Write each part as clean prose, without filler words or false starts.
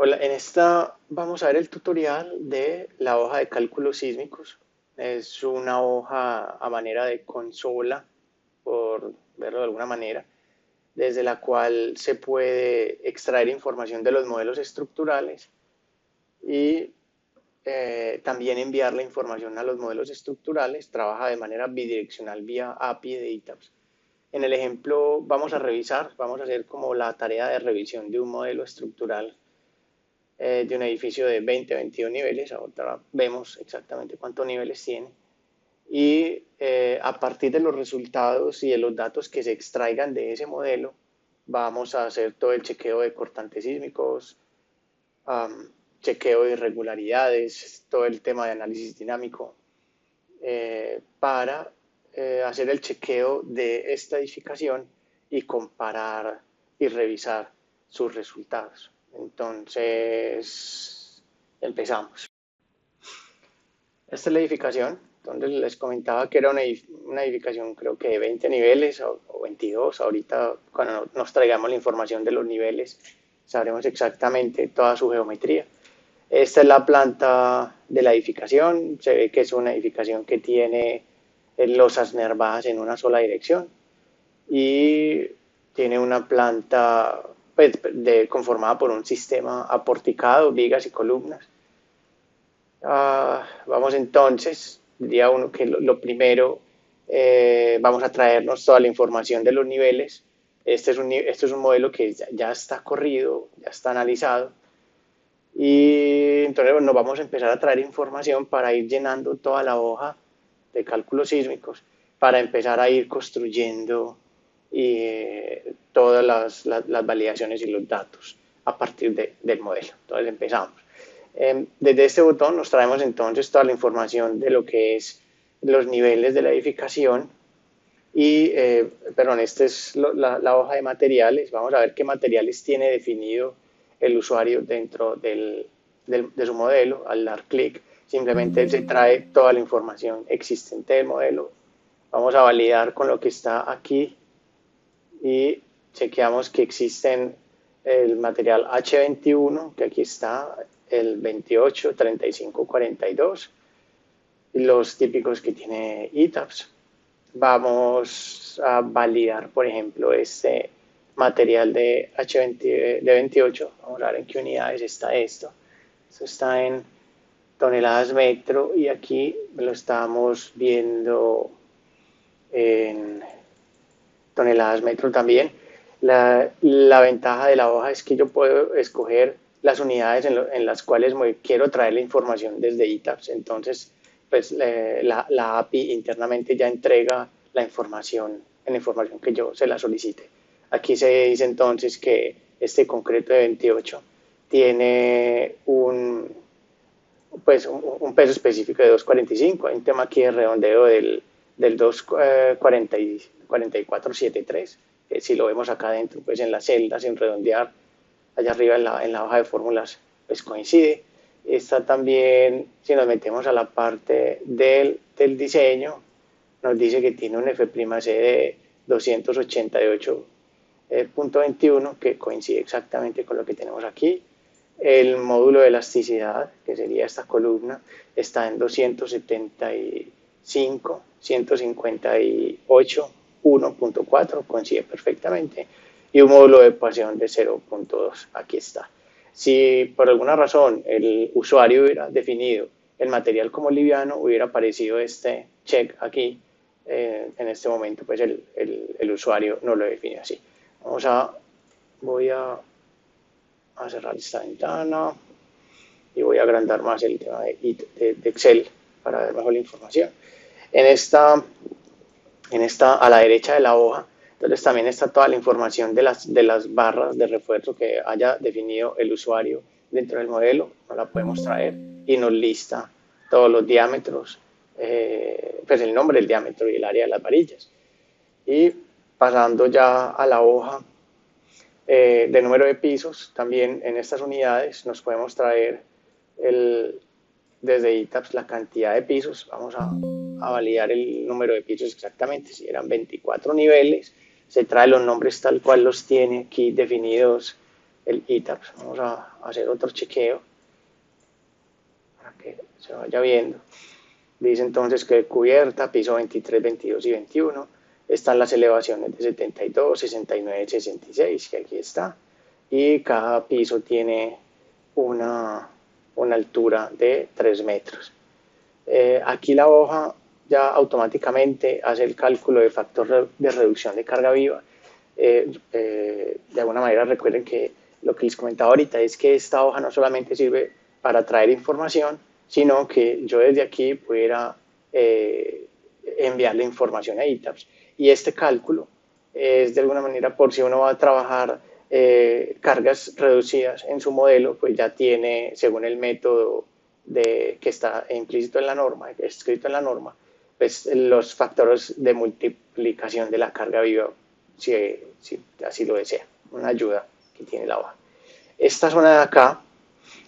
Hola, en esta vamos a ver el tutorial de la hoja de cálculos sísmicos. Es una hoja a manera de consola, por verlo de alguna manera, desde la cual se puede extraer información de los modelos estructurales y también enviar la información a los modelos estructurales. Trabaja de manera bidireccional vía API de ITAPS. En el ejemplo vamos a hacer como la tarea de revisión de un modelo estructural de un edificio de 20 22 niveles. Ahora vemos exactamente cuántos niveles tiene. Y a partir de los resultados y de los datos que se extraigan de ese modelo, vamos a hacer todo el chequeo de cortantes sísmicos, chequeo de irregularidades, todo el tema de análisis dinámico, para hacer el chequeo de esta edificación y comparar y revisar sus resultados. Entonces, empezamos. Esta es la edificación. Entonces les comentaba que era una edificación creo que de 20 niveles o 22. Ahorita cuando nos traigamos la información de los niveles sabremos exactamente toda su geometría. Esta es la planta de la edificación. Se ve que es una edificación que tiene losas nervadas en una sola dirección y tiene una planta pues, conformada por un sistema aporticado, vigas y columnas. Vamos entonces, diría uno que lo primero, vamos a traernos toda la información de los niveles. Este es un modelo que ya está corrido, ya está analizado. Y entonces nos vamos a empezar a traer información para ir llenando toda la hoja de cálculos sísmicos, para empezar a ir construyendo todas las validaciones y los datos a partir del modelo. Entonces empezamos. Desde este botón nos traemos entonces toda la información de lo que es los niveles de la edificación y, perdón, esta es la hoja de materiales. Vamos a ver qué materiales tiene definido el usuario dentro de su modelo. Al dar clic, simplemente se trae toda la información existente del modelo. Vamos a validar con lo que está aquí y chequeamos que existen el material H21, que aquí está, el 28, 35, 42, y los típicos que tiene ITAPS. Vamos a validar, por ejemplo, este material de H20, de 28. Vamos a ver en qué unidades está esto. Esto está en toneladas metro y aquí lo estamos viendo en toneladas metro también. La ventaja de la hoja es que yo puedo escoger las unidades en las cuales quiero traer la información desde ITAPS. Entonces, pues la API internamente ya entrega la información en la información que yo se la solicite. Aquí se dice entonces que este concreto de 28 tiene un peso específico de 245. Hay un tema aquí de redondeo del 24473, que si lo vemos acá adentro, pues en la celda, sin redondear, allá arriba en la hoja de fórmulas, pues coincide. Está también, si nos metemos a la parte del diseño, nos dice que tiene un F'C de 288.21, que coincide exactamente con lo que tenemos aquí. El módulo de elasticidad, que sería esta columna, está en 275, 158, 1.4, coincide perfectamente, y un módulo de ecuación de 0.2, aquí está. Si por alguna razón el usuario hubiera definido el material como liviano, hubiera aparecido este check aquí. En este momento, pues el usuario no lo define así. Voy a cerrar esta ventana y voy a agrandar más el tema de Excel para ver mejor la información. En esta, a la derecha de la hoja, entonces también está toda la información de las barras de refuerzo que haya definido el usuario dentro del modelo. Nos la podemos traer y nos lista todos los diámetros, pues el nombre del diámetro y el área de las varillas. Y pasando ya a la hoja de número de pisos, también en estas unidades nos podemos traer desde ITAPS la cantidad de pisos. Vamos a validar el número de pisos exactamente. Si eran 24 niveles, se trae los nombres tal cual los tiene aquí definidos el ETABS. Vamos a hacer otro chequeo para que se vaya viendo. Dice entonces que cubierta, piso 23, 22 y 21. Están las elevaciones de 72, 69, 66, que aquí está. Y cada piso tiene una altura de 3 metros. Aquí la hoja ya automáticamente hace el cálculo de factor de reducción de carga viva. De alguna manera recuerden que lo que les comentaba ahorita es que esta hoja no solamente sirve para traer información, sino que yo desde aquí pudiera enviarle información a ETABS. Y este cálculo es de alguna manera por si uno va a trabajar cargas reducidas en su modelo, pues ya tiene, según el método que está implícito en la norma, escrito en la norma, pues los factores de multiplicación de la carga viva, si así lo desea, una ayuda que tiene la hoja. Esta zona de acá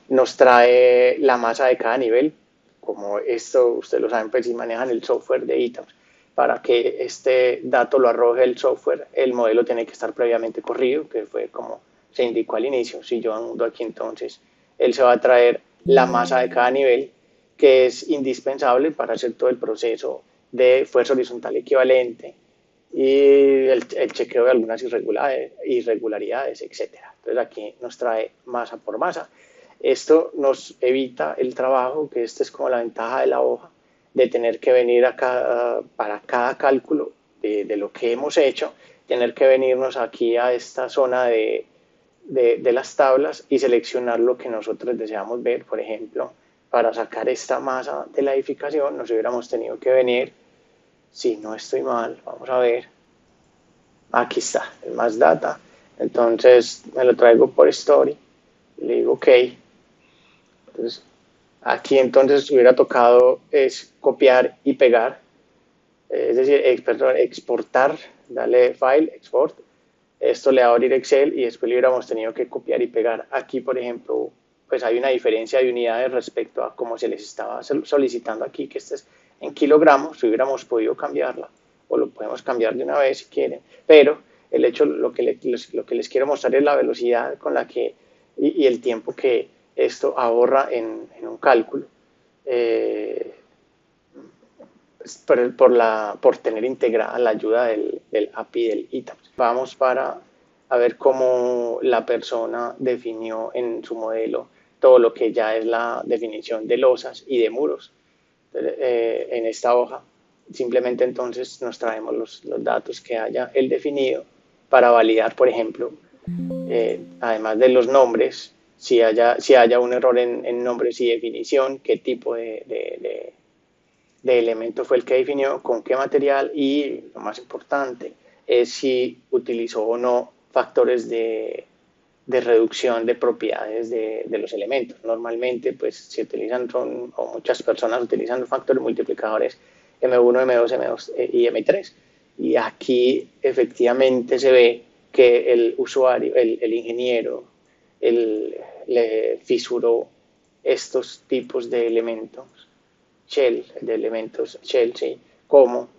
nos trae la masa de cada nivel, como esto ustedes lo saben, pues si manejan el software de ETABS, para que este dato lo arroje el software, el modelo tiene que estar previamente corrido, que fue como se indicó al inicio. Si yo ando aquí entonces, él se va a traer la masa de cada nivel, que es indispensable para hacer todo el proceso de fuerza horizontal equivalente y el chequeo de algunas irregularidades, etc. Entonces aquí nos trae masa por masa. Esto nos evita el trabajo, que esta es como la ventaja de la hoja, de tener que venir acá para cada cálculo de lo que hemos hecho, tener que venirnos aquí a esta zona de las tablas y seleccionar lo que nosotros deseamos ver. Por ejemplo, para sacar esta masa de la edificación nos hubiéramos tenido que venir, si no estoy mal, vamos a ver, aquí está, el más data. Entonces me lo traigo por story, le digo ok. Entonces aquí entonces hubiera tocado es copiar y pegar, es decir, exportar, darle file, export. Esto le va a abrir Excel y después le hubiéramos tenido que copiar y pegar. Aquí, por ejemplo, pues hay una diferencia de unidades respecto a cómo se les estaba solicitando aquí, que este es en kilogramos, si hubiéramos podido cambiarla, o lo podemos cambiar de una vez si quieren, pero el hecho, lo que les quiero mostrar es la velocidad con la que, y el tiempo que esto ahorra en un cálculo, por tener integrada la ayuda del API del ETABS. Vamos para a ver cómo la persona definió en su modelo todo lo que ya es la definición de losas y de muros. En esta hoja simplemente entonces nos traemos los datos que haya él definido para validar, por ejemplo, además de los nombres, si haya un error en nombres y definición, qué tipo de elemento fue el que definió, con qué material, y lo más importante es si utilizó o no factores de reducción de propiedades de los elementos. Normalmente pues se utilizan, o muchas personas utilizan factores multiplicadores M1, M2, M2 y M3. Y aquí efectivamente se ve que el usuario, el ingeniero, le fisuró estos tipos de elementos shell, de elementos shell, sí, como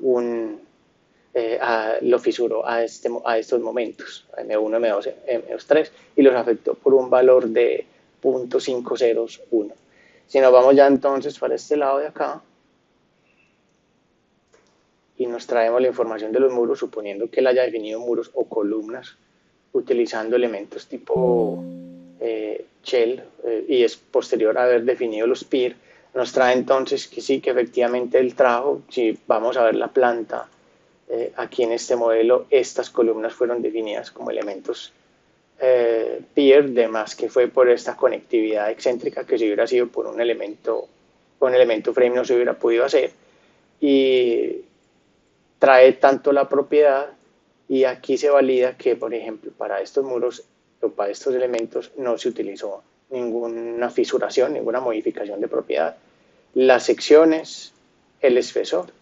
lo fisuró a estos momentos, M1, M2, M3, y los afectó por un valor de 0.501. Si nos vamos ya entonces para este lado de acá, y nos traemos la información de los muros, suponiendo que él haya definido muros o columnas utilizando elementos tipo shell, y es posterior a haber definido los PIR, nos trae entonces que sí, que efectivamente él trajo, si vamos a ver la planta, aquí en este modelo, estas columnas fueron definidas como elementos PIR, de más que fue por esta conectividad excéntrica, que si hubiera sido por un elemento frame no se hubiera podido hacer, y trae tanto la propiedad, y aquí se valida que, por ejemplo, para estos muros o para estos elementos no se utilizó ninguna fisuración, ninguna modificación de propiedad. Las secciones, el espesor,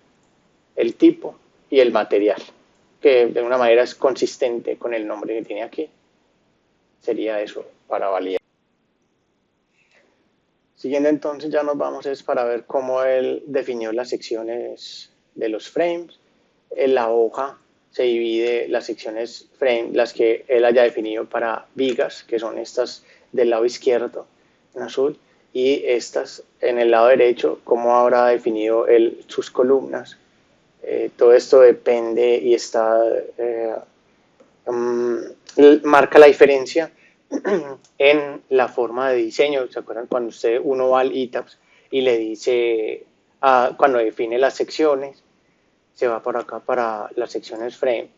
el tipo y el material, que de alguna manera es consistente con el nombre que tiene aquí. Sería eso para validar. Siguiendo entonces ya nos vamos es para ver cómo él definió las secciones de los frames. En la hoja se divide las secciones frame, las que él haya definido para vigas, que son estas del lado izquierdo en azul, y estas en el lado derecho, cómo habrá definido él sus columnas. Todo esto depende y está marca la diferencia en la forma de diseño. ¿Se acuerdan cuando uno va al ETABS y le dice, cuando define las secciones, se va por acá para las secciones frame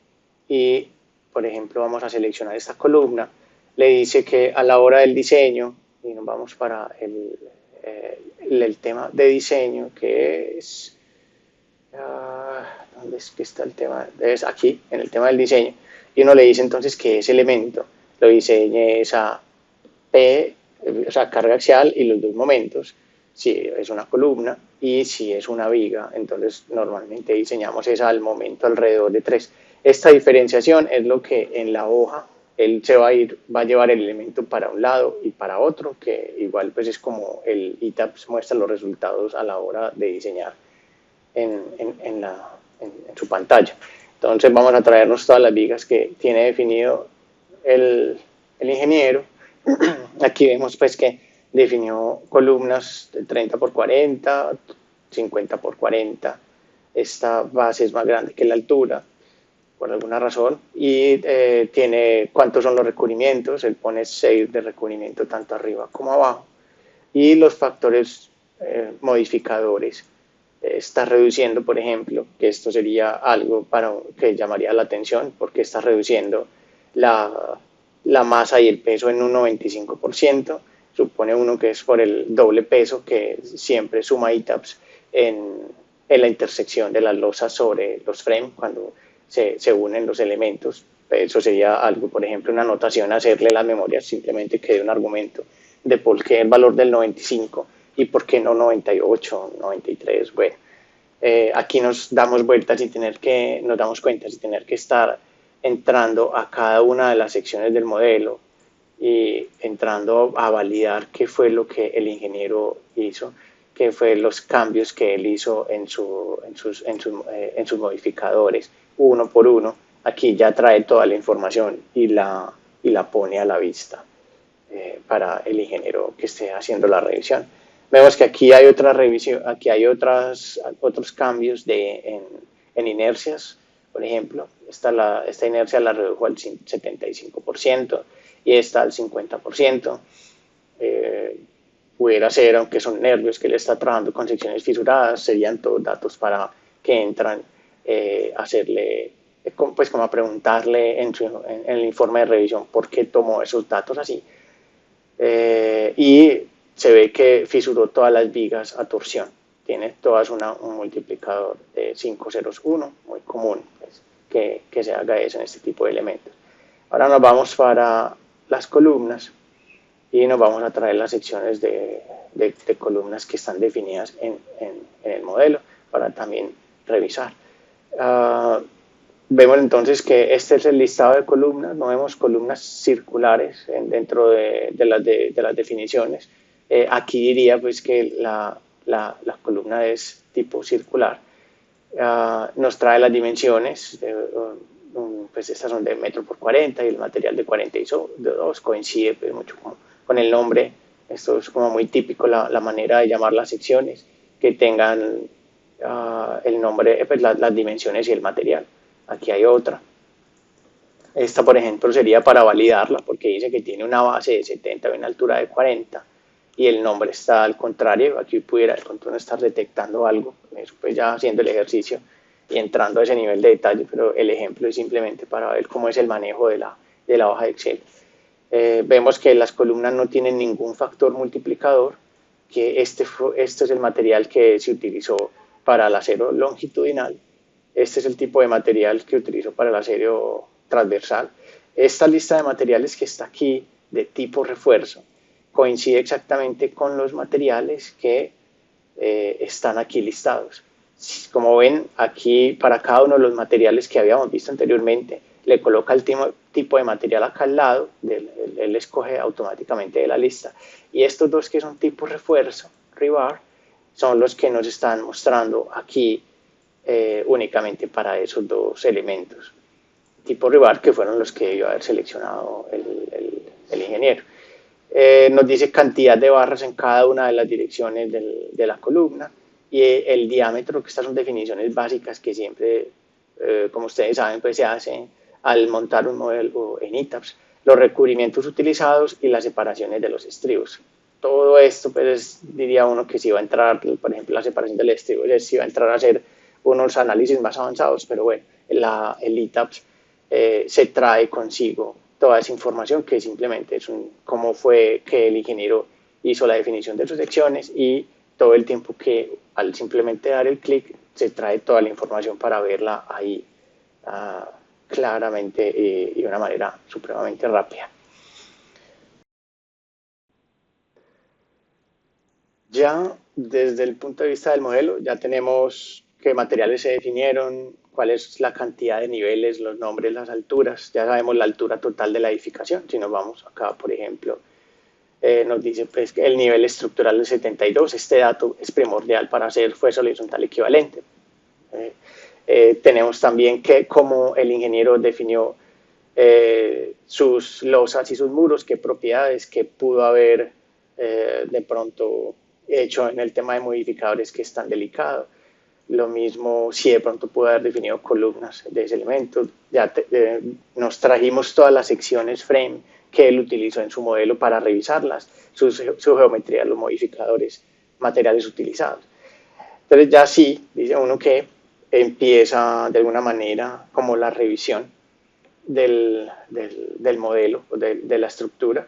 y, por ejemplo, vamos a seleccionar esta columna, le dice que a la hora del diseño, y nos vamos para el tema de diseño, que es, ¿dónde es que está el tema? Es aquí, en el tema del diseño, y uno le dice entonces que ese elemento lo diseñe esa P, o sea, carga axial y los dos momentos, si es una columna y si es una viga, entonces normalmente diseñamos esa al momento alrededor de 3. Esta diferenciación es lo que en la hoja él va a llevar el elemento para un lado y para otro, que igual pues es como el ETABS muestra los resultados a la hora de diseñar en su pantalla. Entonces vamos a traernos todas las vigas que tiene definido el ingeniero. Aquí vemos pues que definió columnas de 30 por 40, 50 por 40. Esta base es más grande que la altura, por alguna razón, y tiene cuántos son los recubrimientos. Él pone 6 de recubrimiento tanto arriba como abajo. Y los factores modificadores. Está reduciendo, por ejemplo, que esto sería algo que llamaría la atención, porque está reduciendo la masa y el peso en un 95%. Supone uno que es por el doble peso que siempre suma ETABS en la intersección de las losas sobre los frames cuando se unen los elementos. Eso sería algo, por ejemplo, una anotación, hacerle las memorias, simplemente que dé un argumento de por qué el valor del 95 y por qué no 98, 93. Bueno, aquí nos damos vueltas y nos damos cuenta sin tener que estar entrando a cada una de las secciones del modelo y entrando a validar qué fue lo que el ingeniero hizo, qué fue los cambios que él hizo en sus modificadores, uno por uno. Aquí ya trae toda la información y la pone a la vista para el ingeniero que esté haciendo la revisión. Vemos que aquí hay otra revisión, aquí hay otros cambios en inercias. Por ejemplo, esta inercia la redujo al 75% y esta al 50%. Pudiera ser, aunque son nervios que le está trabajando con secciones fisuradas, serían todos datos para que entran a hacerle, pues como a preguntarle en el informe de revisión por qué tomó esos datos así. Y se ve que fisuró todas las vigas a torsión. Tiene todas un multiplicador de 5 ceros 1, muy común pues, que se haga eso en este tipo de elementos. Ahora nos vamos para las columnas y nos vamos a traer las secciones de columnas que están definidas en el modelo para también revisar. Vemos entonces que este es el listado de columnas, no vemos columnas circulares dentro de las definiciones. Aquí diría pues que la columna es tipo circular. Nos trae las dimensiones, pues estas son de metro por 40 y el material de 42, coincide pues, mucho con el nombre. Esto es como muy típico la manera de llamar las secciones, que tengan el nombre, pues las dimensiones y el material. Aquí hay otra. Esta, por ejemplo, sería para validarla, porque dice que tiene una base de 70 y una altura de 40, y el nombre está al contrario. Aquí pudiera el contorno estar detectando algo, eso pues ya haciendo el ejercicio y entrando a ese nivel de detalle, pero el ejemplo es simplemente para ver cómo es el manejo de la hoja de Excel. Vemos que las columnas no tienen ningún factor multiplicador, que este es el material que se utilizó para el acero longitudinal. Este es el tipo de material que utilizo para el acero transversal. Esta lista de materiales que está aquí, de tipo refuerzo, coincide exactamente con los materiales que están aquí listados. Como ven, aquí para cada uno de los materiales que habíamos visto anteriormente, le coloca el tipo de material acá al lado, él escoge automáticamente de la lista. Y estos dos que son tipo refuerzo, rebar, son los que nos están mostrando aquí únicamente para esos dos elementos. tipo rival, que fueron los que debió haber seleccionado el ingeniero. Nos dice cantidad de barras en cada una de las direcciones de la columna y el diámetro, que estas son definiciones básicas que siempre, como ustedes saben, pues se hacen al montar un modelo en ETABS, los recubrimientos utilizados y las separaciones de los estribos. Todo esto, pues diría uno que si va a entrar, por ejemplo, la separación del estribo, si va a entrar a hacer unos análisis más avanzados, pero bueno, el ETABS se trae consigo toda esa información que simplemente es cómo fue que el ingeniero hizo la definición de sus secciones y todo el tiempo que al simplemente dar el clic se trae toda la información para verla ahí claramente y de una manera supremamente rápida. Ya desde el punto de vista del modelo, ya tenemos qué materiales se definieron, cuál es la cantidad de niveles, los nombres, las alturas, ya sabemos la altura total de la edificación. Si nos vamos acá, por ejemplo, nos dice pues, que el nivel estructural del 72, este dato es primordial para hacer fuerza horizontal equivalente. Tenemos también que cómo el ingeniero definió sus losas y sus muros, qué propiedades que pudo haber de pronto hecho en el tema de modificadores que es tan delicado. Lo mismo si de pronto pudo haber definido columnas de ese elemento. Ya nos trajimos todas las secciones frame que él utilizó en su modelo para revisarlas, su geometría, los modificadores, materiales utilizados. Entonces ya sí, dice uno que empieza de alguna manera como la revisión del modelo, de la estructura.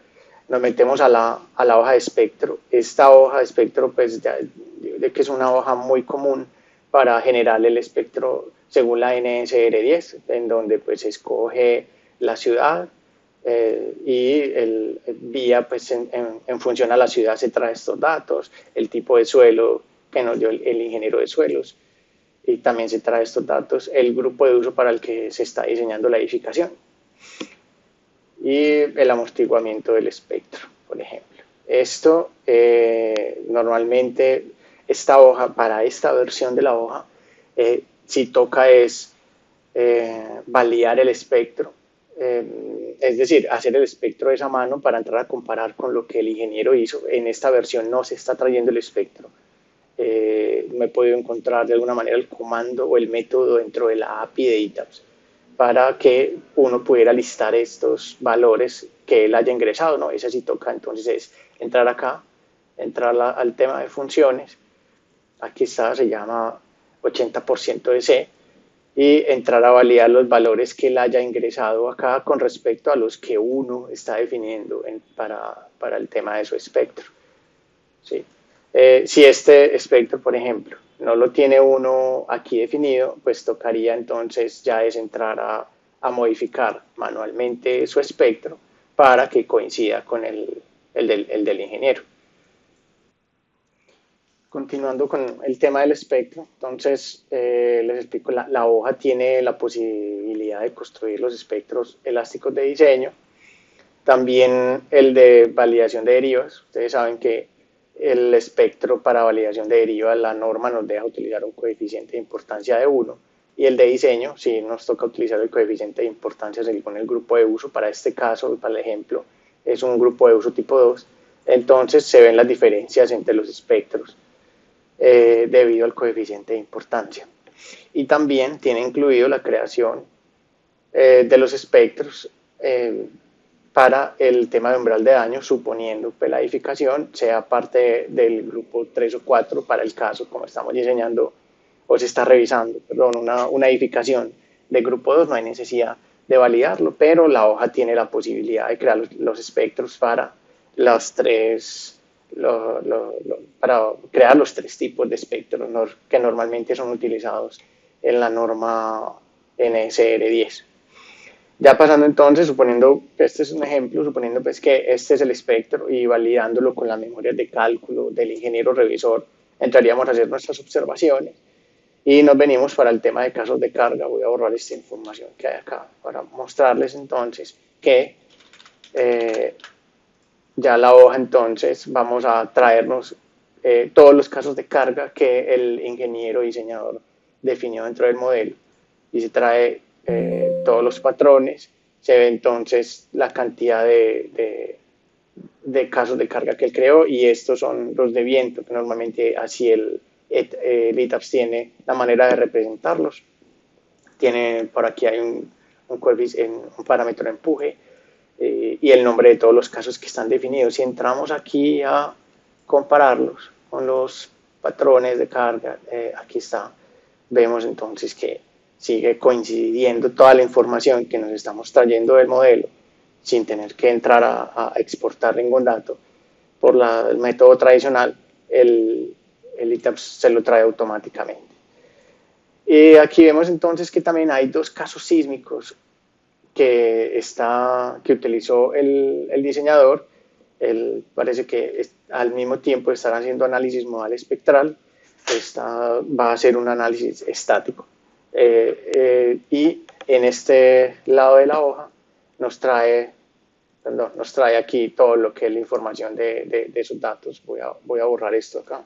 Nos metemos a la hoja de espectro. Esta hoja de espectro, pues, ya, de que es una hoja muy común para generar el espectro según la NSR10, en donde pues se escoge la ciudad y el día, pues en función a la ciudad se trae estos datos, el tipo de suelo que nos dio el ingeniero de suelos, y también se trae estos datos, el grupo de uso para el que se está diseñando la edificación y el amortiguamiento del espectro, por ejemplo. Esto normalmente, esta hoja, para esta versión de la hoja, si toca es validar el espectro, es decir, hacer el espectro de esa mano para entrar a comparar con lo que el ingeniero hizo. En esta versión no se está trayendo el espectro. Me he podido encontrar de alguna manera el comando o el método dentro de la API de ETABS para que uno pudiera listar estos valores que él haya ingresado, ¿no? Ese sí toca entonces es entrar acá, entrar al tema de funciones, aquí está, se llama 80% de C, y entrar a validar los valores que él haya ingresado acá con respecto a los que uno está definiendo para el tema de su espectro. ¿Sí? Si este espectro, por ejemplo, no lo tiene uno aquí definido, pues tocaría entonces ya es entrar a modificar manualmente su espectro para que coincida con el del ingeniero. Continuando con el tema del espectro, entonces les explico, la hoja tiene la posibilidad de construir los espectros elásticos de diseño, también el de validación de derivas. Ustedes saben que el espectro para validación de derivas, la norma nos deja utilizar un coeficiente de importancia de 1, y el de diseño, si nos toca utilizar el coeficiente de importancia según el grupo de uso. Para este caso, para el ejemplo, es un grupo de uso tipo 2, entonces se ven las diferencias entre los espectros debido al coeficiente de importancia. Y también tiene incluido la creación de los espectros para el tema de umbral de daño, suponiendo que la edificación sea parte del grupo 3 o 4, para el caso, como estamos diseñando o se está revisando, perdón, una edificación de grupo 2, no hay necesidad de validarlo, pero la hoja tiene la posibilidad de crear los espectros para los tres, para crear los tres tipos de espectros que normalmente son utilizados en la norma NSR10. Ya pasando entonces, suponiendo que este es un ejemplo, suponiendo pues que este es el espectro y validándolo con las memorias de cálculo del ingeniero revisor, entraríamos a hacer nuestras observaciones y nos venimos para el tema de casos de carga. Voy a borrar esta información que hay acá para mostrarles entonces que ya la hoja entonces vamos a traernos todos los casos de carga que el ingeniero diseñador definió dentro del modelo, y se trae todos los patrones, se ve entonces la cantidad de casos de carga que él creó, y estos son los de viento, que normalmente así el ETABS tiene la manera de representarlos. Tiene, por aquí hay un parámetro de empuje y el nombre de todos los casos que están definidos. Si entramos aquí a compararlos con los patrones de carga, aquí está, vemos entonces que sigue coincidiendo toda la información que nos estamos trayendo del modelo sin tener que entrar a exportar ningún dato. Por el método tradicional, el ETABS se lo trae automáticamente. Aquí vemos entonces que también hay dos casos sísmicos que utilizó el diseñador. Parece que al mismo tiempo estará haciendo análisis modal espectral. Va a hacer un análisis estático. Y en este lado de la hoja nos trae aquí todo lo que es la información de esos datos. Voy a borrar esto acá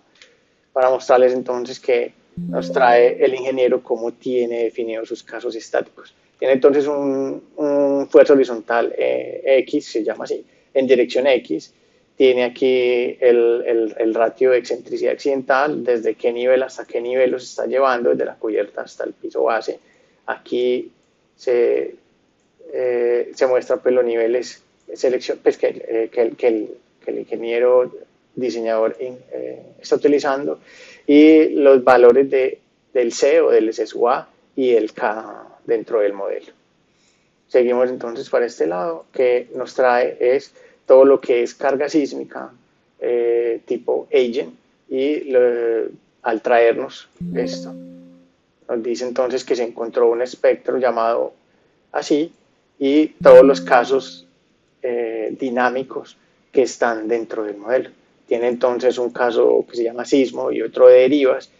para mostrarles entonces que nos trae el ingeniero cómo tiene definidos sus casos estáticos. Tiene entonces un fuerza horizontal X, se llama así, en dirección X. Tiene aquí el ratio de excentricidad accidental, desde qué nivel hasta qué nivel los está llevando, desde la cubierta hasta el piso base. Aquí se muestra pues, los niveles pues, que el ingeniero diseñador está utilizando, y los valores del C o del SSUA y el K dentro del modelo. Seguimos entonces para este lado, que nos trae es todo lo que es carga sísmica tipo agent, y al traernos esto, nos dice entonces que se encontró un espectro llamado así, y todos los casos dinámicos que están dentro del modelo. Tiene entonces un caso que se llama sismo y otro de derivas,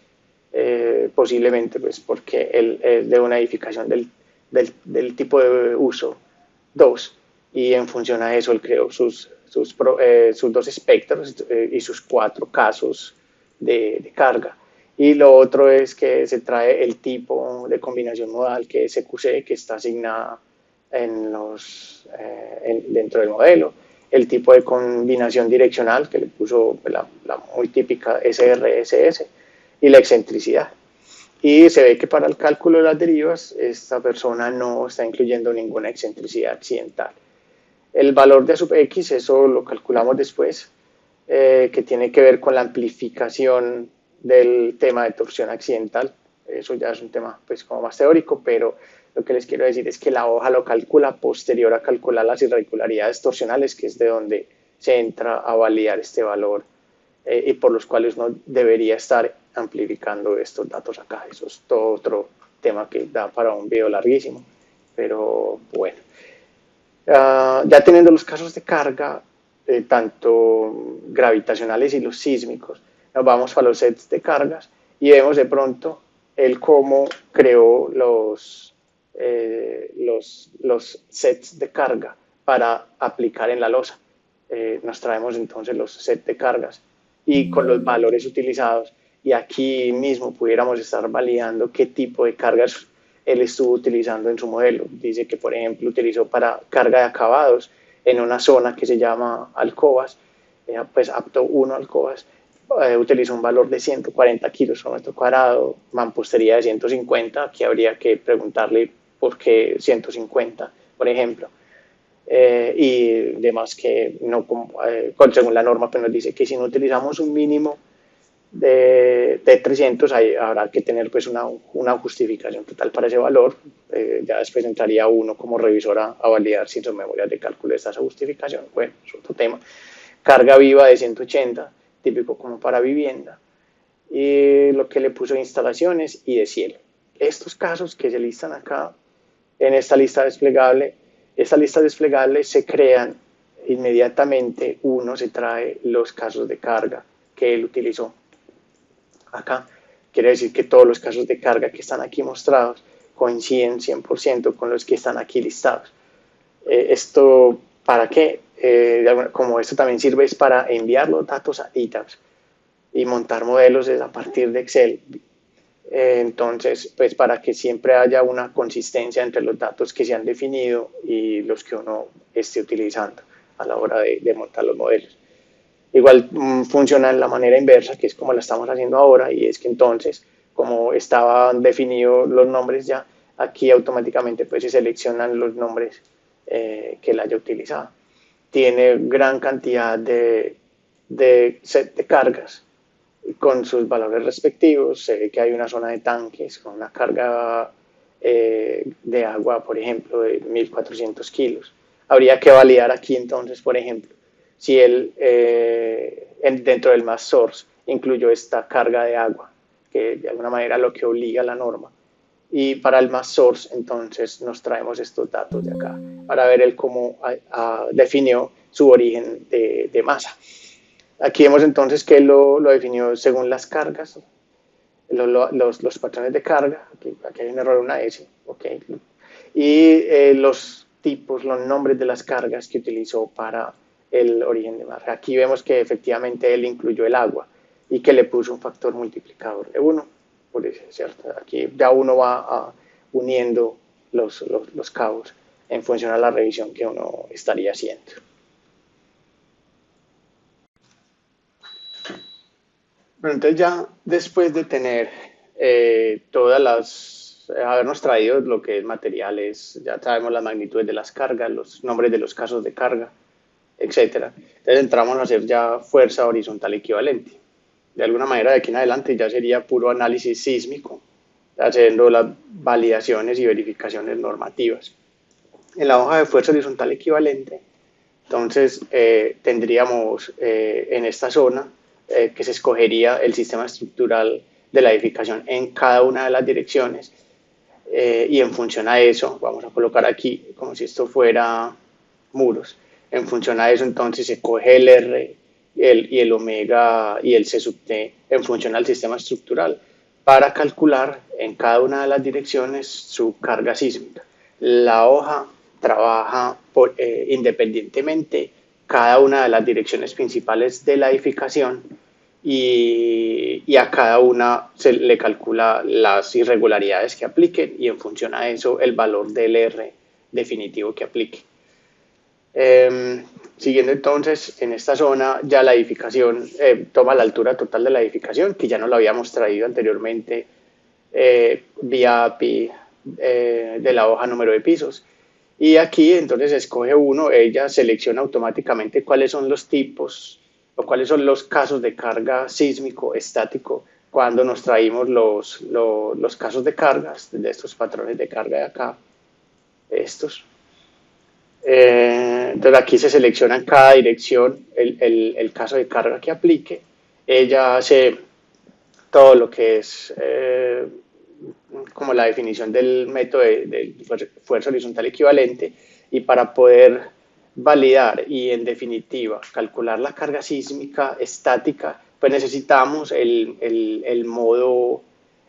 posiblemente pues porque él es de una edificación del tipo de uso 2, y en función a eso él creó sus dos espectros y sus 4 casos de carga. Y lo otro es que se trae el tipo de combinación modal, que es EQC, que está asignada dentro del modelo, el tipo de combinación direccional, que le puso la muy típica SRSS, y la excentricidad. Y se ve que para el cálculo de las derivas, esta persona no está incluyendo ninguna excentricidad accidental. El valor de sub X, eso lo calculamos después, que tiene que ver con la amplificación del tema de torsión accidental. Eso ya es un tema pues como más teórico, pero lo que les quiero decir es que la hoja lo calcula posterior a calcular las irregularidades torsionales, que es de donde se entra a validar este valor y por los cuales uno debería estar amplificando estos datos acá. Eso es todo otro tema que da para un video larguísimo, pero bueno. Ya teniendo los casos de carga, tanto gravitacionales y los sísmicos, nos vamos para los sets de cargas y vemos de pronto el cómo creó los sets de carga para aplicar en la losa. Nos traemos entonces los sets de cargas y con los valores utilizados, y aquí mismo pudiéramos estar validando qué tipo de cargas él estuvo utilizando en su modelo. Dice que, por ejemplo, utilizó para carga de acabados en una zona que se llama Alcobas, pues apto 1 Alcobas, utilizó un valor de 140 kilos por metro cuadrado, mampostería de 150, aquí habría que preguntarle por qué 150, por ejemplo. Y demás que no, según la norma pues nos dice que si no utilizamos un mínimo de 300 habrá que tener pues una justificación total para ese valor. Ya después entraría uno como revisor a validar si en sus memorias de cálculo está esa justificación. Bueno, es otro tema. Carga viva de 180, típico como para vivienda, y lo que le puso instalaciones y de cielo. Estos casos que se listan acá en esta lista desplegable, se crean inmediatamente. Uno se trae los casos de carga que él utilizó acá. Quiere decir que todos los casos de carga que están aquí mostrados coinciden 100% con los que están aquí listados. ¿Esto para qué? Como esto también sirve es para enviar los datos a ETABS y montar modelos a partir de Excel. Entonces, pues para que siempre haya una consistencia entre los datos que se han definido y los que uno esté utilizando a la hora de montar los modelos. Igual funciona en la manera inversa, que es como la estamos haciendo ahora, y es que entonces, como estaban definidos los nombres ya, aquí automáticamente pues se seleccionan los nombres que él haya utilizado. Tiene gran cantidad de set de cargas con sus valores respectivos. Se ve que hay una zona de tanques con una carga de agua, por ejemplo, de 1.400 kilos. Habría que validar aquí entonces, por ejemplo, si él dentro del mass source incluyó esta carga de agua, que de alguna manera lo que obliga a la norma. Y para el mass source, entonces, nos traemos estos datos de acá para ver el cómo definió su origen de masa. Aquí vemos entonces que lo definió según las cargas, los patrones de carga. Aquí hay un error, una S, okay. Y los tipos, los nombres de las cargas que utilizó para el origen de masa. Aquí vemos que efectivamente él incluyó el agua y que le puso un factor multiplicador de 1. ¿Cierto? Aquí ya uno va uniendo los cabos en función a la revisión que uno estaría haciendo. Bueno, entonces ya después de tener habernos traído lo que es materiales, ya sabemos las magnitudes de las cargas, los nombres de los casos de carga, etcétera. Entonces entramos a hacer ya fuerza horizontal equivalente. De alguna manera de aquí en adelante ya sería puro análisis sísmico, haciendo las validaciones y verificaciones normativas. En la hoja de fuerza horizontal equivalente, entonces tendríamos en esta zona que se escogería el sistema estructural de la edificación en cada una de las direcciones y en función a eso, vamos a colocar aquí como si esto fuera muros, en función a eso entonces se coge el R y el omega y el C sub T en función al sistema estructural para calcular en cada una de las direcciones su carga sísmica. La hoja trabaja independientemente cada una de las direcciones principales de la edificación y a cada una se le calcula las irregularidades que apliquen y en función a eso el valor del R definitivo que aplique. Siguiendo entonces en esta zona ya la edificación toma la altura total de la edificación, que ya nos lo habíamos traído anteriormente vía API de la hoja número de pisos. Y aquí entonces escoge uno, ella selecciona automáticamente cuáles son los tipos o cuáles son los casos de carga sísmico estático cuando nos traímos los casos de cargas de estos patrones de carga de acá, estos. Entonces aquí se selecciona en cada dirección el caso de carga que aplique. Ella hace todo lo que es como la definición del método de fuerza horizontal equivalente y para poder validar y en definitiva calcular la carga sísmica estática, pues necesitamos el modo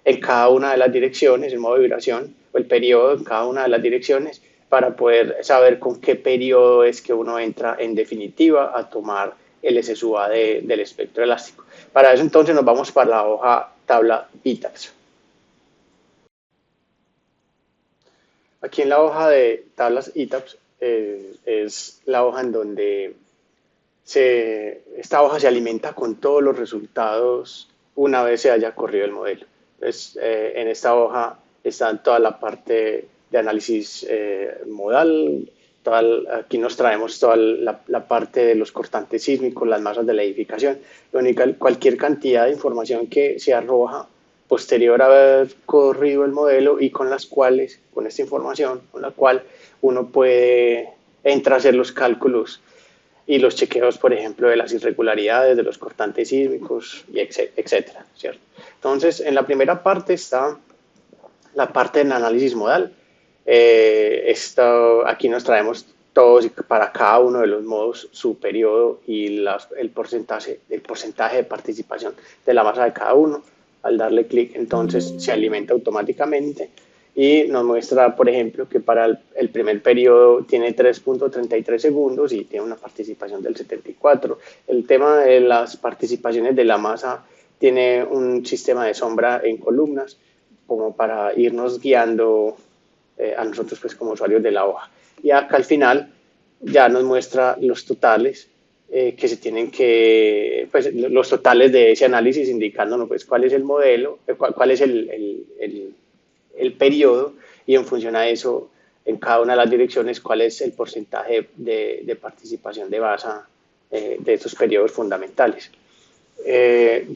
en cada una de las direcciones, el modo de vibración o el periodo en cada una de las direcciones para poder saber con qué periodo es que uno entra en definitiva a tomar el SSUA del espectro elástico. Para eso entonces nos vamos para la hoja tabla ITAPS. Aquí en la hoja de tablas ITAPS es la hoja en donde esta hoja se alimenta con todos los resultados una vez se haya corrido el modelo. Entonces, en esta hoja está toda la parte de análisis modal, aquí nos traemos toda la parte de los cortantes sísmicos, las masas de la edificación, cualquier cantidad de información que se arroja posterior a haber corrido el modelo y con esta información, con la cual uno puede entrar a hacer los cálculos y los chequeos, por ejemplo, de las irregularidades, de los cortantes sísmicos, y etcétera, ¿cierto? Entonces, en la primera parte está la parte del análisis modal. Aquí nos traemos todos para cada uno de los modos su periodo y el porcentaje de participación de la masa de cada uno. Al darle clic, entonces se alimenta automáticamente y nos muestra, por ejemplo, que para el primer periodo tiene 3.33 segundos y tiene una participación del 74%. El tema de las participaciones de la masa tiene un sistema de sombra en columnas como para irnos guiando a nosotros pues como usuarios de la hoja. Y acá al final ya nos muestra los totales que se tienen que, pues los totales de ese análisis indicándonos pues cuál es el modelo, cuál es el periodo, y en función a eso, en cada una de las direcciones, cuál es el porcentaje de participación de basa de estos periodos fundamentales.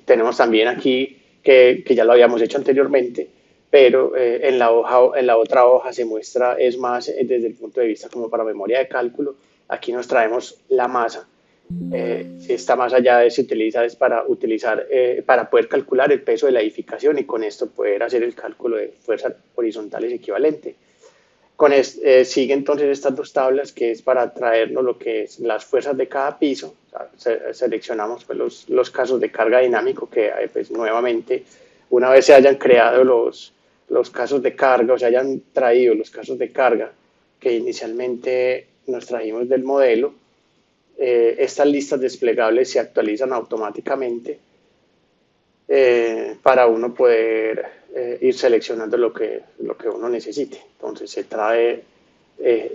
Tenemos también aquí, que ya lo habíamos hecho anteriormente, pero en la otra hoja se muestra, es más desde el punto de vista como para memoria de cálculo. Aquí nos traemos la masa. Esta masa ya se utiliza para poder calcular el peso de la edificación y con esto poder hacer el cálculo de fuerzas horizontales equivalente. Sigue entonces estas dos tablas que es para traernos lo que es las fuerzas de cada piso. O sea, seleccionamos pues, los casos de carga dinámico que pues, nuevamente, una vez se hayan creado los casos de carga o se hayan traído los casos de carga que inicialmente nos trajimos del modelo, estas listas desplegables se actualizan automáticamente para uno poder ir seleccionando lo que uno necesite. Entonces se trae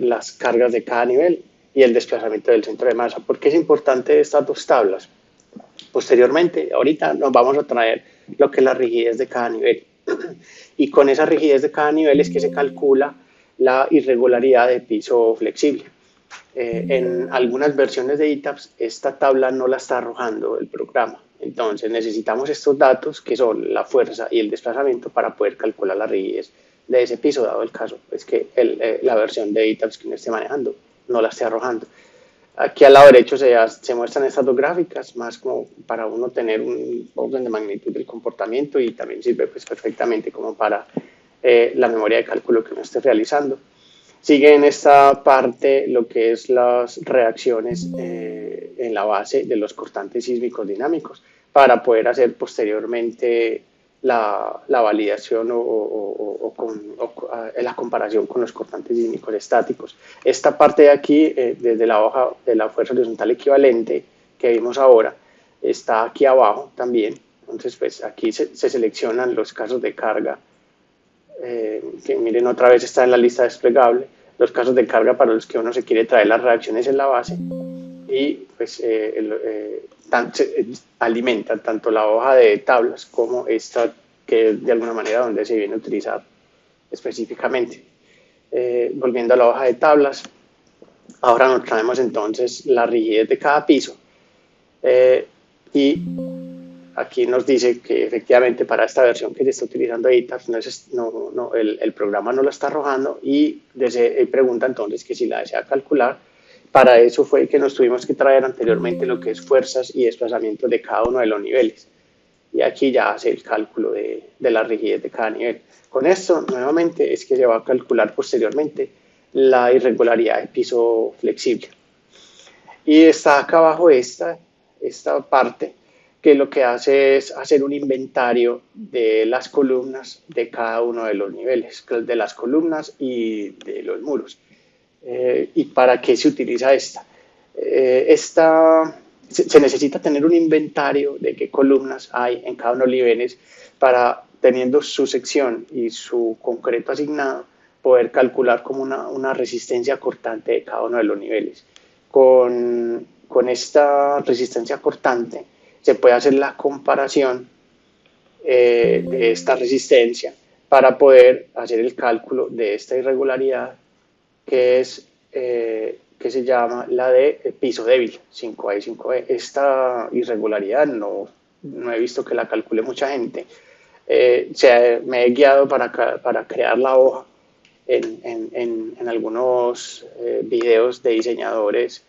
las cargas de cada nivel y el desplazamiento del centro de masa. ¿Por qué es importante estas dos tablas? Posteriormente, ahorita nos vamos a traer lo que es la rigidez de cada nivel. Y con esa rigidez de cada nivel es que se calcula la irregularidad de piso flexible. En algunas versiones de ETABS esta tabla no la está arrojando el programa. Entonces necesitamos estos datos que son la fuerza y el desplazamiento para poder calcular la rigidez de ese piso, dado el caso es que la versión de ETABS que uno esté manejando no la esté arrojando. Aquí al lado derecho se muestran estas dos gráficas, más como para uno tener un orden de magnitud del comportamiento, y también sirve pues perfectamente como para la memoria de cálculo que uno esté realizando. Sigue en esta parte lo que es las reacciones en la base de los cortantes sísmicos dinámicos para poder hacer posteriormente la validación o la comparación con los cortantes sísmicos estáticos. Esta parte de aquí, desde la hoja de la fuerza horizontal equivalente que vimos ahora, está aquí abajo también. Entonces, pues aquí se seleccionan los casos de carga, que miren otra vez está en la lista desplegable, los casos de carga para los que uno se quiere traer las reacciones en la base, y pues alimentan tanto la hoja de tablas como esta, que es de alguna manera donde se viene a utilizar específicamente. Volviendo a la hoja de tablas, ahora nos traemos entonces la rigidez de cada piso, y aquí nos dice que efectivamente para esta versión que se está utilizando ETABS el programa no lo está arrojando, y pregunta entonces que si la desea calcular. Para eso fue que nos tuvimos que traer anteriormente lo que es fuerzas y desplazamientos de cada uno de los niveles. Y aquí ya hace el cálculo de la rigidez de cada nivel. Con esto, nuevamente, es que se va a calcular posteriormente la irregularidad del piso flexible. Y está acá abajo esta parte, que lo que hace es hacer un inventario de las columnas de cada uno de los niveles, de las columnas y de los muros. ¿Y para qué se utiliza esta? Se necesita tener un inventario de qué columnas hay en cada uno de los niveles para, teniendo su sección y su concreto asignado, poder calcular como una resistencia cortante de cada uno de los niveles. Con esta resistencia cortante se puede hacer la comparación de esta resistencia para poder hacer el cálculo de esta irregularidad, que se llama la de piso débil, 5A y 5B. Esta irregularidad no he visto que la calcule mucha gente. Me he guiado para crear la hoja en algunos videos de diseñadores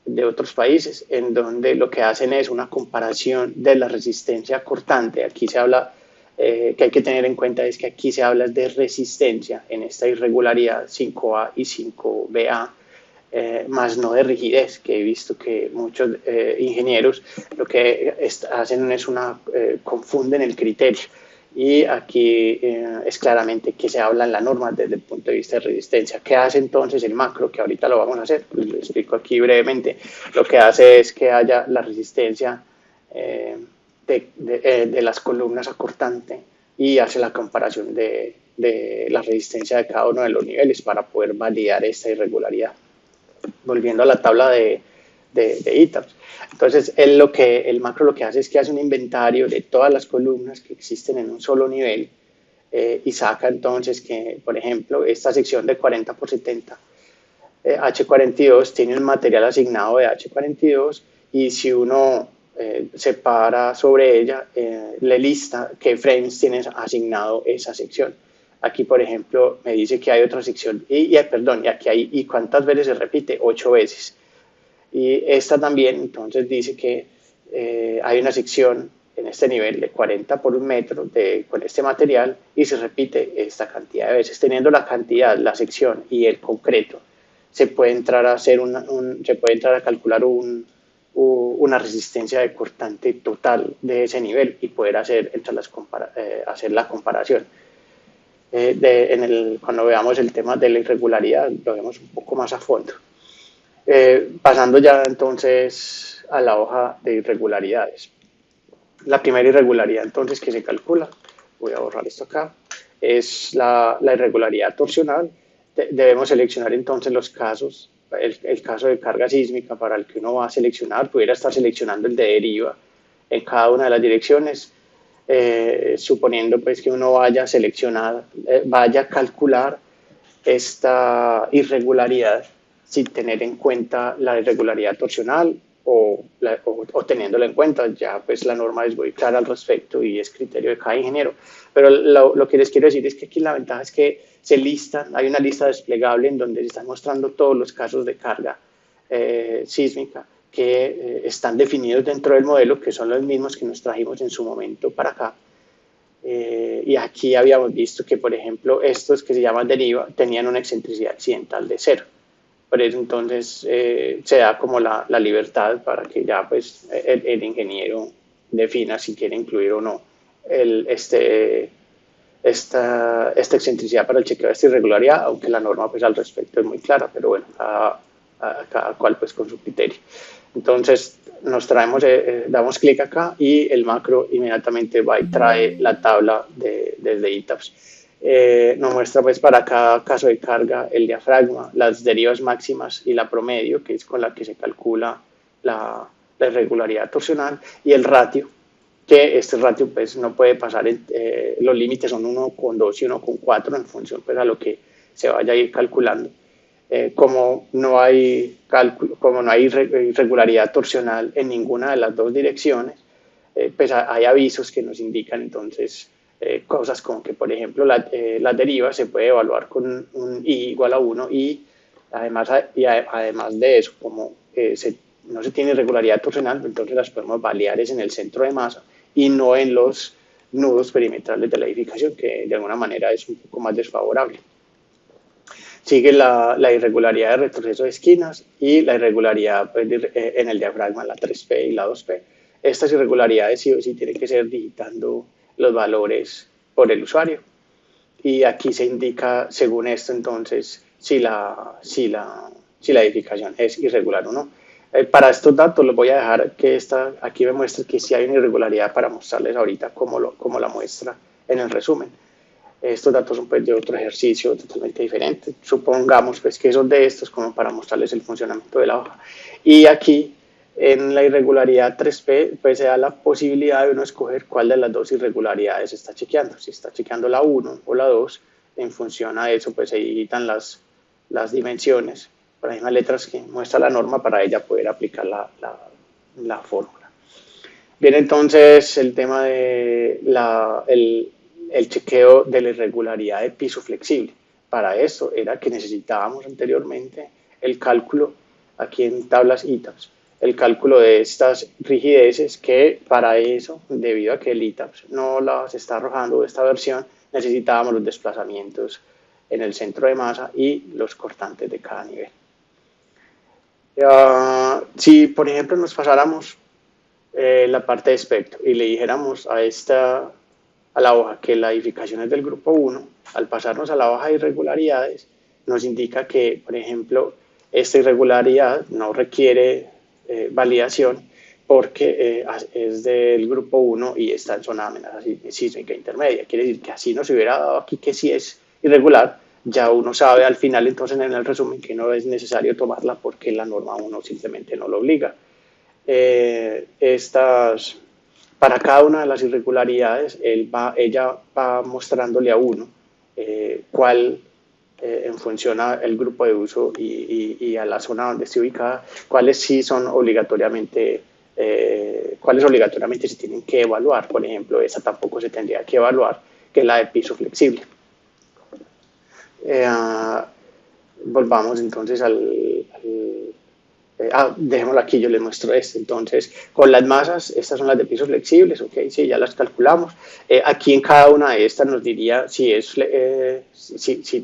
de otros países, en donde lo que hacen es una comparación de la resistencia cortante. Aquí se habla, que hay que tener en cuenta es que aquí se habla de resistencia en esta irregularidad 5A y 5BA, más no de rigidez, que he visto que muchos ingenieros lo que hacen es confunden el criterio. Y aquí es claramente que se habla en la norma desde el punto de vista de resistencia. ¿Qué hace entonces el macro? Que ahorita lo vamos a hacer, lo explico aquí brevemente. Lo que hace es que haya la resistencia de las columnas a cortante y hace la comparación de la resistencia de cada uno de los niveles para poder validar esta irregularidad. Volviendo a la tabla de ITAPS. Entonces, el macro lo que hace es que hace un inventario de todas las columnas que existen en un solo nivel y saca entonces que, por ejemplo, esta sección de 40 por 70 H42 tiene un material asignado de H42 y si uno se para sobre ella, le lista qué frames tiene asignado esa sección. Aquí, por ejemplo, me dice que hay otra sección, perdón, y aquí hay, ¿y cuántas veces se repite? 8 veces. Y esta también, entonces, dice que hay una sección en este nivel de 40 por 1 metro con este material y se repite esta cantidad de veces. Teniendo la cantidad, la sección y el concreto, se puede entrar a hacer se puede entrar a calcular una resistencia de cortante total de ese nivel y poder hacer, hacer la comparación. Cuando veamos el tema de la irregularidad, lo vemos un poco más a fondo. Pasando ya entonces a la hoja de irregularidades. La primera irregularidad entonces que se calcula, voy a borrar esto acá, es la irregularidad torsional. Debemos seleccionar entonces los casos, el caso de carga sísmica para el que uno va a seleccionar, pudiera estar seleccionando el de deriva en cada una de las direcciones, suponiendo pues que uno vaya a seleccionar, vaya a calcular esta irregularidad sin tener en cuenta la irregularidad torsional o teniéndola en cuenta. Ya pues la norma es muy clara al respecto y es criterio de cada ingeniero. Pero lo que les quiero decir es que aquí la ventaja es que hay una lista desplegable en donde se están mostrando todos los casos de carga sísmica que están definidos dentro del modelo, que son los mismos que nos trajimos en su momento para acá. Y aquí habíamos visto que, por ejemplo, estos que se llaman deriva tenían una excentricidad accidental de 0. Por eso entonces se da como la libertad para que ya pues el ingeniero defina si quiere incluir o no esta excentricidad para el chequeo de esta irregularidad, aunque la norma pues al respecto es muy clara, pero bueno, cada cual pues con su criterio. Entonces nos traemos, damos clic acá y el macro inmediatamente va y trae la tabla desde ITAPS. Nos muestra pues para cada caso de carga el diafragma, las derivas máximas y la promedio, que es con la que se calcula la irregularidad torsional, y el ratio, que este ratio pues no puede pasar, los límites son 1,2 y 1,4 en función pues a lo que se vaya a ir calculando. Como no hay irregularidad torsional en ninguna de las dos direcciones, pues hay avisos que nos indican entonces cosas como que, por ejemplo, la deriva se puede evaluar con un I igual a 1 y además de eso, como no se tiene irregularidad torsional, entonces las podemos validar en el centro de masa y no en los nudos perimetrales de la edificación, que de alguna manera es un poco más desfavorable. Sigue la irregularidad de retroceso de esquinas y la irregularidad pues, en el diafragma, la 3P y la 2P. Estas irregularidades sí o sí tienen que ser digitando los valores por el usuario. Y aquí se indica, según esto, entonces, si la edificación es irregular o no. Para estos datos los voy a dejar que aquí me muestre que sí hay una irregularidad para mostrarles ahorita cómo la muestra en el resumen. Estos datos son pues, de otro ejercicio totalmente diferente. Supongamos pues, que son de estos como para mostrarles el funcionamiento de la hoja. Y aquí en la irregularidad 3P pues se da la posibilidad de uno escoger cuál de las dos irregularidades está chequeando. Si está chequeando la 1 o la 2, en función a eso pues se digitan las dimensiones con las mismas letras que muestra la norma para ella poder aplicar la fórmula. Bien, entonces el tema de el chequeo de la irregularidad de piso flexible. Para eso era que necesitábamos anteriormente el cálculo, aquí en tablas ITAPS, el cálculo de estas rigideces, que para eso, debido a que el ITAPS no las está arrojando esta versión, necesitábamos los desplazamientos en el centro de masa y los cortantes de cada nivel. Si, por ejemplo, nos pasáramos la parte de espectro y le dijéramos a la hoja que la edificación es del grupo 1, al pasarnos a la hoja de irregularidades, nos indica que, por ejemplo, esta irregularidad no requiere validación, porque es del grupo 1 y está en zona de amenaza sísmica intermedia. Quiere decir que así nos hubiera dado aquí que si es irregular, ya uno sabe al final entonces en el resumen que no es necesario tomarla porque la norma 1 simplemente no lo obliga. Estas, para cada una de las irregularidades, ella va mostrándole a uno cuál en función al grupo de uso y a la zona donde esté ubicada, cuáles sí son obligatoriamente, cuáles obligatoriamente se tienen que evaluar. Por ejemplo, esa tampoco se tendría que evaluar, que es la de piso flexible. Volvamos entonces dejémoslo aquí, yo les muestro esto. Entonces, con las masas, estas son las de pisos flexibles, ok, sí, ya las calculamos. Aquí en cada una de estas nos diría si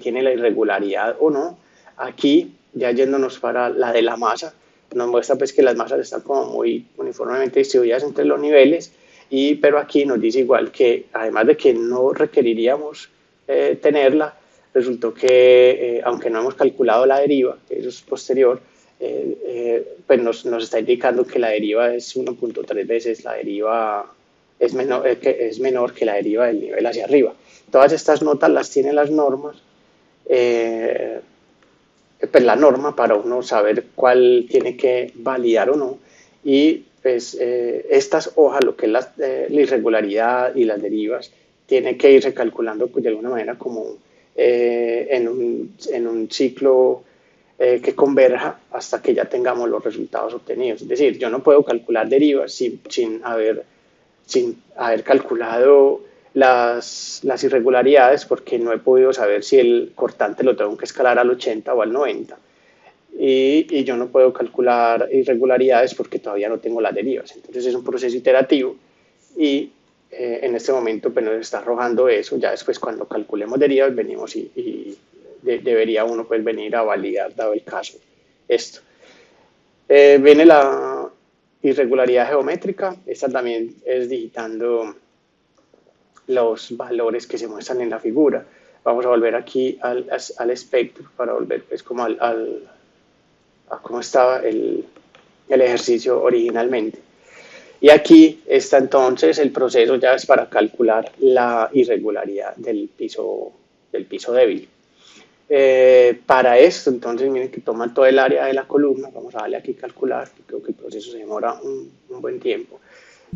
tiene la irregularidad o no. Aquí, ya yéndonos para la de la masa, nos muestra pues que las masas están como muy uniformemente distribuidas entre los niveles, pero aquí nos dice igual que, además de que no requeriríamos tenerla, resultó que, aunque no hemos calculado la deriva, que eso es posterior, pues nos está indicando que la deriva es 1.3 veces la deriva, es menor que la deriva del nivel hacia arriba. Todas estas notas las tienen las normas, pues la norma para uno saber cuál tiene que validar o no, y pues estas hojas, lo que es la irregularidad y las derivas, tiene que irse calculando de alguna manera como en un ciclo que converja hasta que ya tengamos los resultados obtenidos. Es decir, yo no puedo calcular derivas sin haber calculado las irregularidades porque no he podido saber si el cortante lo tengo que escalar al 80 o al 90. Y yo no puedo calcular irregularidades porque todavía no tengo las derivas. Entonces es un proceso iterativo y en este momento pues, nos está arrojando eso. Ya después cuando calculemos derivas venimos y debería uno pues venir a validar, dado el caso, esto. Viene la irregularidad geométrica. Esta también es digitando los valores que se muestran en la figura. Vamos a volver aquí al espectro para volver pues como a cómo estaba el ejercicio originalmente. Y aquí está entonces el proceso ya es para calcular la irregularidad del piso débil. Para esto, entonces, miren que toman todo el área de la columna, vamos a darle aquí calcular, creo que el proceso se demora un buen tiempo.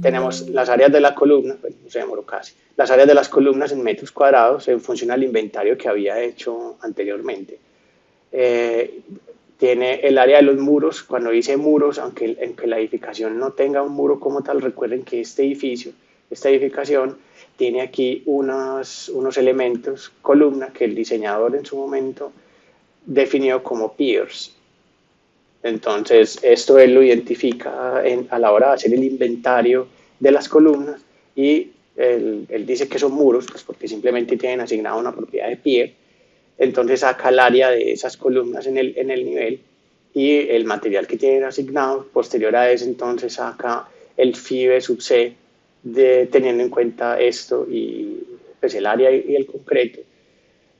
Tenemos las áreas de la columna, pues no se demoró casi, las áreas de las columnas en metros cuadrados en función al inventario que había hecho anteriormente. Tiene el área de los muros, cuando dice muros, aunque la edificación no tenga un muro como tal, recuerden que esta edificación tiene aquí unos elementos, columna, que el diseñador en su momento definió como piers. Entonces, esto él lo identifica a la hora de hacer el inventario de las columnas y él dice que son muros, pues porque simplemente tienen asignado una propiedad de pier. Entonces saca el área de esas columnas en el nivel y el material que tienen asignado. Posterior a eso, entonces saca el FIBE sub C teniendo en cuenta esto y pues el área y el concreto.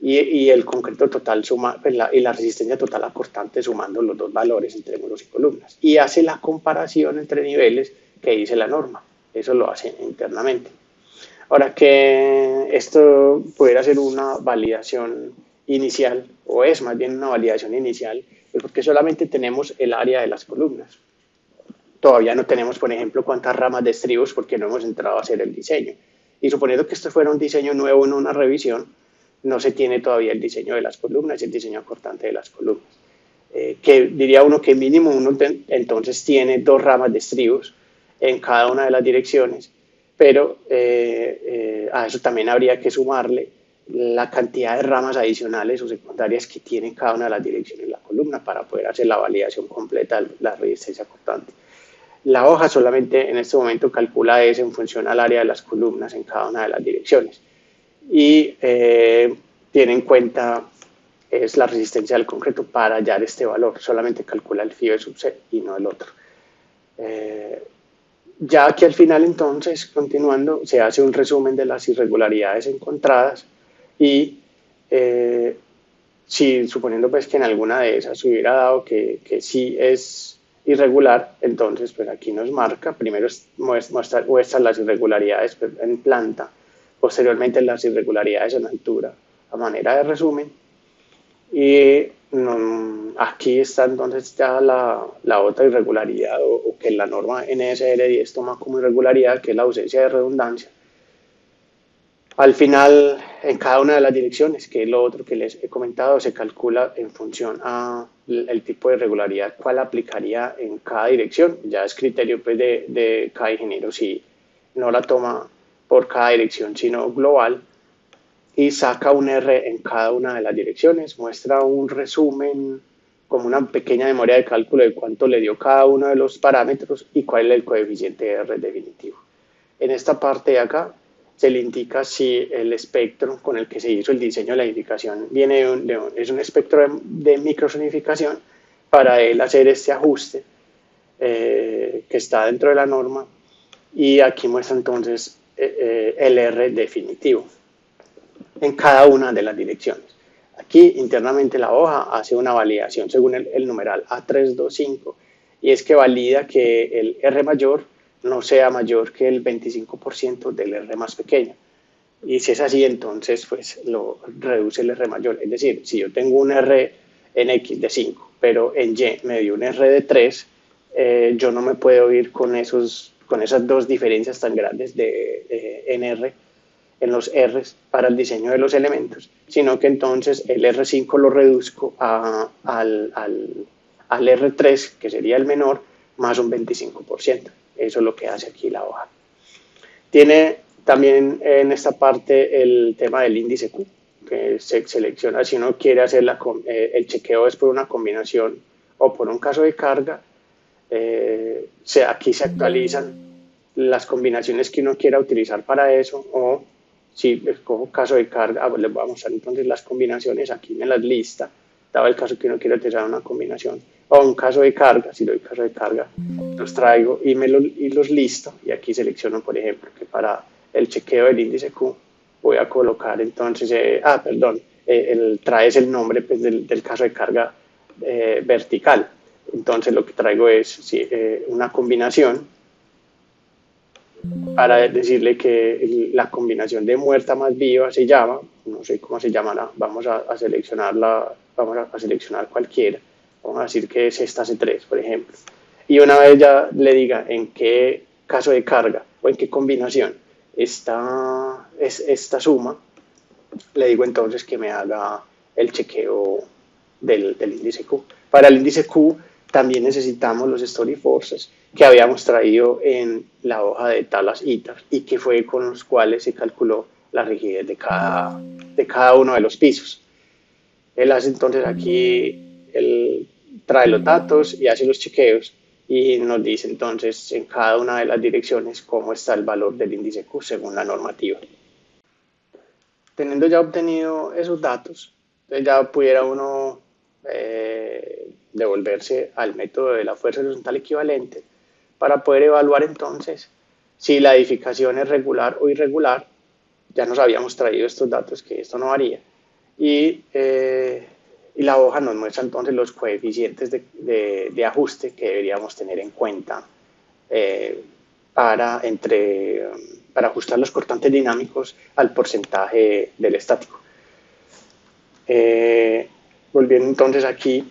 Y el concreto total suma, pues y la resistencia total a cortante sumando los dos valores entre muros y columnas. Y hace la comparación entre niveles que dice la norma. Eso lo hace internamente. Ahora que esto pudiera ser una validación inicial, o es más bien una validación inicial, pues porque solamente tenemos el área de las columnas. Todavía no tenemos, por ejemplo, cuántas ramas de estribos porque no hemos entrado a hacer el diseño. Y suponiendo que esto fuera un diseño nuevo en una revisión, no se tiene todavía el diseño de las columnas, el diseño cortante de las columnas. Que diría uno que mínimo uno entonces tiene 2 ramas de estribos en cada una de las direcciones, pero a eso también habría que sumarle la cantidad de ramas adicionales o secundarias que tiene cada una de las direcciones de la columna para poder hacer la validación completa de la resistencia cortante. La hoja solamente en este momento calcula eso en función al área de las columnas en cada una de las direcciones y tiene en cuenta es la resistencia del concreto para hallar este valor, solamente calcula el FIBE sub C y no el otro. Ya aquí al final entonces, continuando, se hace un resumen de las irregularidades encontradas y si suponiendo pues que en alguna de esas hubiera dado que sí es irregular, entonces pues aquí nos marca, primero muestra las irregularidades en planta, posteriormente las irregularidades en altura, a manera de resumen, y aquí está entonces ya la otra irregularidad o que la norma NSR10 toma como irregularidad, que es la ausencia de redundancia. Al final, en cada una de las direcciones, que es lo otro que les he comentado, se calcula en función a el tipo de irregularidad, cuál aplicaría en cada dirección. Ya es criterio pues, de cada ingeniero si no la toma por cada dirección, sino global, y saca un R en cada una de las direcciones, muestra un resumen como una pequeña memoria de cálculo de cuánto le dio cada uno de los parámetros y cuál es el coeficiente de R definitivo. En esta parte de acá se le indica si el espectro con el que se hizo el diseño de la edificación es un espectro de microsonificación para él hacer este ajuste que está dentro de la norma, y aquí muestra entonces el R definitivo en cada una de las direcciones. Aquí internamente la hoja hace una validación según el numeral A325, y es que valida que el R mayor no sea mayor que el 25% del R más pequeño. Y si es así, entonces pues lo reduce el R mayor. Es decir, si yo tengo un R en X de 5, pero en Y me dio un R de 3, yo no me puedo ir con esas dos diferencias tan grandes en R, en los R's para el diseño de los elementos, sino que entonces el R5 lo reduzco al R3, que sería el menor, más un 25%. Eso es lo que hace aquí la hoja. Tiene también en esta parte el tema del índice Q, que se selecciona si uno quiere hacer el chequeo es por una combinación o por un caso de carga. Aquí se actualizan las combinaciones que uno quiera utilizar para eso, o si escojo caso de carga, les voy a mostrar entonces las combinaciones aquí me las lista, dado el caso que uno quiera utilizar una combinación, o un caso de carga, si doy caso de carga, los traigo y los listo, y aquí selecciono, por ejemplo, que para el chequeo del índice Q voy a colocar entonces, traes el nombre pues, del caso de carga vertical. Entonces lo que traigo es una combinación para decirle que la combinación de muerta más viva se llama, no sé cómo se llamará, vamos a seleccionar cualquiera, vamos a decir que es esta C3, por ejemplo. Y una vez ya le diga en qué caso de carga o en qué combinación está esta suma, le digo entonces que me haga el chequeo del índice Q. Para el índice Q también necesitamos los story forces que habíamos traído en la hoja de tablas ITAR y que fue con los cuales se calculó la rigidez de cada uno de los pisos. Él hace entonces aquí, él trae los datos y hace los chequeos y nos dice entonces en cada una de las direcciones cómo está el valor del índice Q según la normativa. Teniendo ya obtenido esos datos, ya pudiera uno devolverse al método de la fuerza horizontal equivalente para poder evaluar entonces si la edificación es regular o irregular. Ya nos habíamos traído estos datos que esto no varía, y la hoja nos muestra entonces los coeficientes de ajuste que deberíamos tener en cuenta para ajustar los cortantes dinámicos al porcentaje del estático. Volviendo entonces aquí,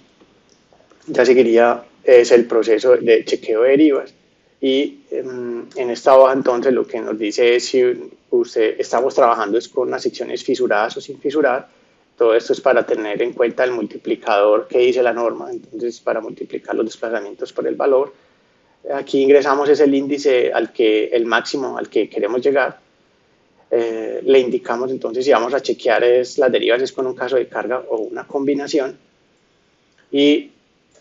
ya seguiría es el proceso de chequeo de derivas, y en esta hoja entonces lo que nos dice es si estamos trabajando es con las secciones fisuradas o sin fisurar. Todo esto es para tener en cuenta el multiplicador que dice la norma, entonces para multiplicar los desplazamientos por el valor. Aquí ingresamos es el índice el máximo al que queremos llegar. Le indicamos entonces si vamos a chequear las derivas es con un caso de carga o una combinación, y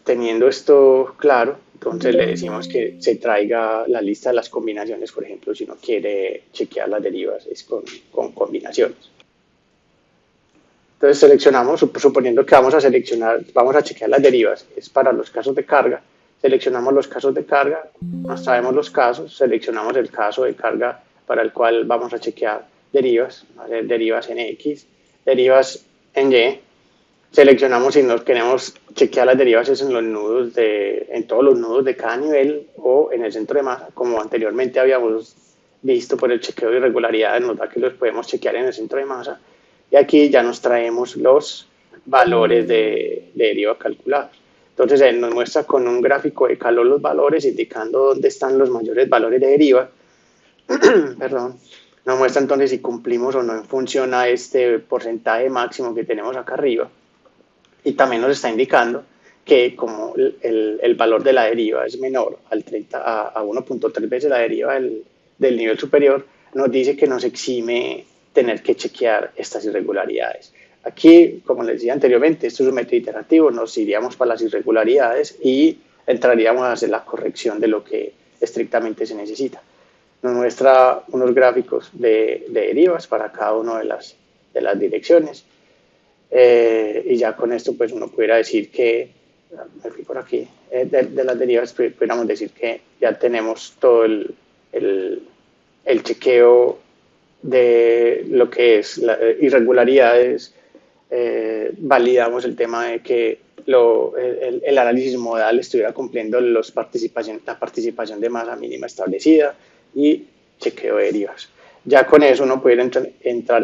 teniendo esto claro, entonces le decimos que se traiga la lista de las combinaciones, por ejemplo, si uno quiere chequear las derivas es con combinaciones. Entonces seleccionamos, suponiendo que vamos a chequear las derivas, es para los casos de carga, seleccionamos los casos de carga, nos traemos los casos, seleccionamos el caso de carga para el cual vamos a chequear derivas, derivas en X, derivas en Y, seleccionamos si nos queremos chequear las derivas en los nudos en todos los nudos de cada nivel o en el centro de masa, como anteriormente habíamos visto por el chequeo de irregularidades, nos da que los podemos chequear en el centro de masa. Y aquí ya nos traemos los valores de deriva calculados. Entonces él nos muestra con un gráfico de calor los valores, indicando dónde están los mayores valores de deriva. Perdón. Nos muestra entonces si cumplimos o no en función a este porcentaje máximo que tenemos acá arriba. Y también nos está indicando que como el valor de la deriva es menor a 1.3 veces la deriva del nivel superior, nos dice que nos exime tener que chequear estas irregularidades. Aquí, como les decía anteriormente, esto es un método iterativo, nos iríamos para las irregularidades y entraríamos a hacer la corrección de lo que estrictamente se necesita. Nos muestra unos gráficos de derivas para cada una de las direcciones. Y ya con esto pues uno pudiera decir que, me fui por aquí, de las derivas pudiéramos decir que ya tenemos todo el chequeo de lo que es las irregularidades, validamos el tema de que el análisis modal estuviera cumpliendo la participación de masa mínima establecida y chequeo de derivas. Ya con eso uno puede entrar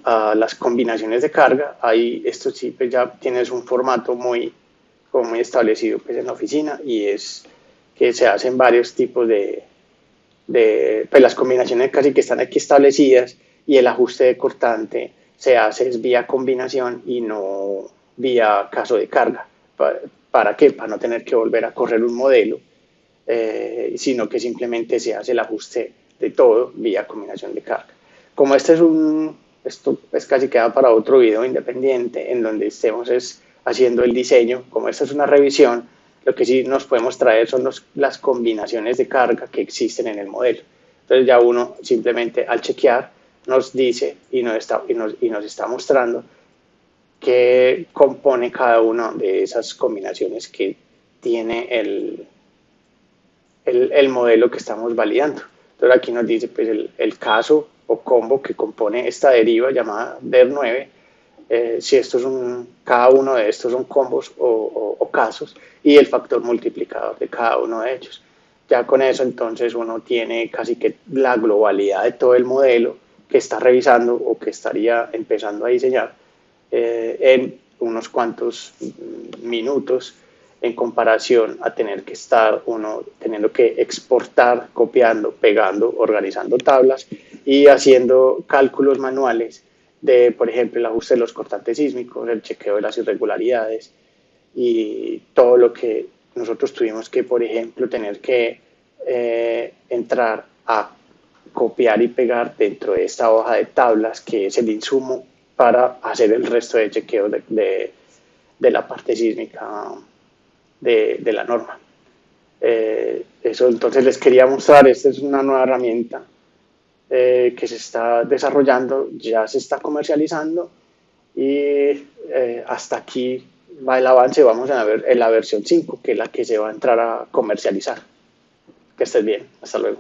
a las combinaciones de carga. Ahí esto sí pues ya tienes un formato muy establecido pues en la oficina, y es que se hacen varios tipos pues las combinaciones casi que están aquí establecidas, y el ajuste de cortante se hace vía combinación y no vía caso de carga. ¿Para qué? Para no tener que volver a correr un modelo, sino que simplemente se hace el ajuste de todo vía combinación de carga. Como esto es casi queda para otro video independiente en donde estemos haciendo el diseño, como esta es una revisión, lo que sí nos podemos traer son las combinaciones de carga que existen en el modelo. Entonces ya uno simplemente al chequear nos dice y nos está mostrando qué compone cada una de esas combinaciones que tiene el modelo que estamos validando. Entonces aquí nos dice pues el caso o combo que compone esta deriva llamada DER9, si cada uno de estos son combos o casos, y el factor multiplicador de cada uno de ellos. Ya con eso entonces uno tiene casi que la globalidad de todo el modelo que está revisando o que estaría empezando a diseñar en unos cuantos minutos, en comparación a tener que estar uno teniendo que exportar, copiando, pegando, organizando tablas y haciendo cálculos manuales de, por ejemplo, el ajuste de los cortantes sísmicos, el chequeo de las irregularidades y todo lo que nosotros tuvimos que, por ejemplo, tener que entrar a copiar y pegar dentro de esta hoja de tablas que es el insumo para hacer el resto de chequeo de la parte sísmica de la norma. Eso entonces les quería mostrar. Esta es una nueva herramienta que se está desarrollando, ya se está comercializando, y hasta aquí va el avance. Vamos a ver en la versión 5, que es la que se va a entrar a comercializar. Que estés bien, hasta luego.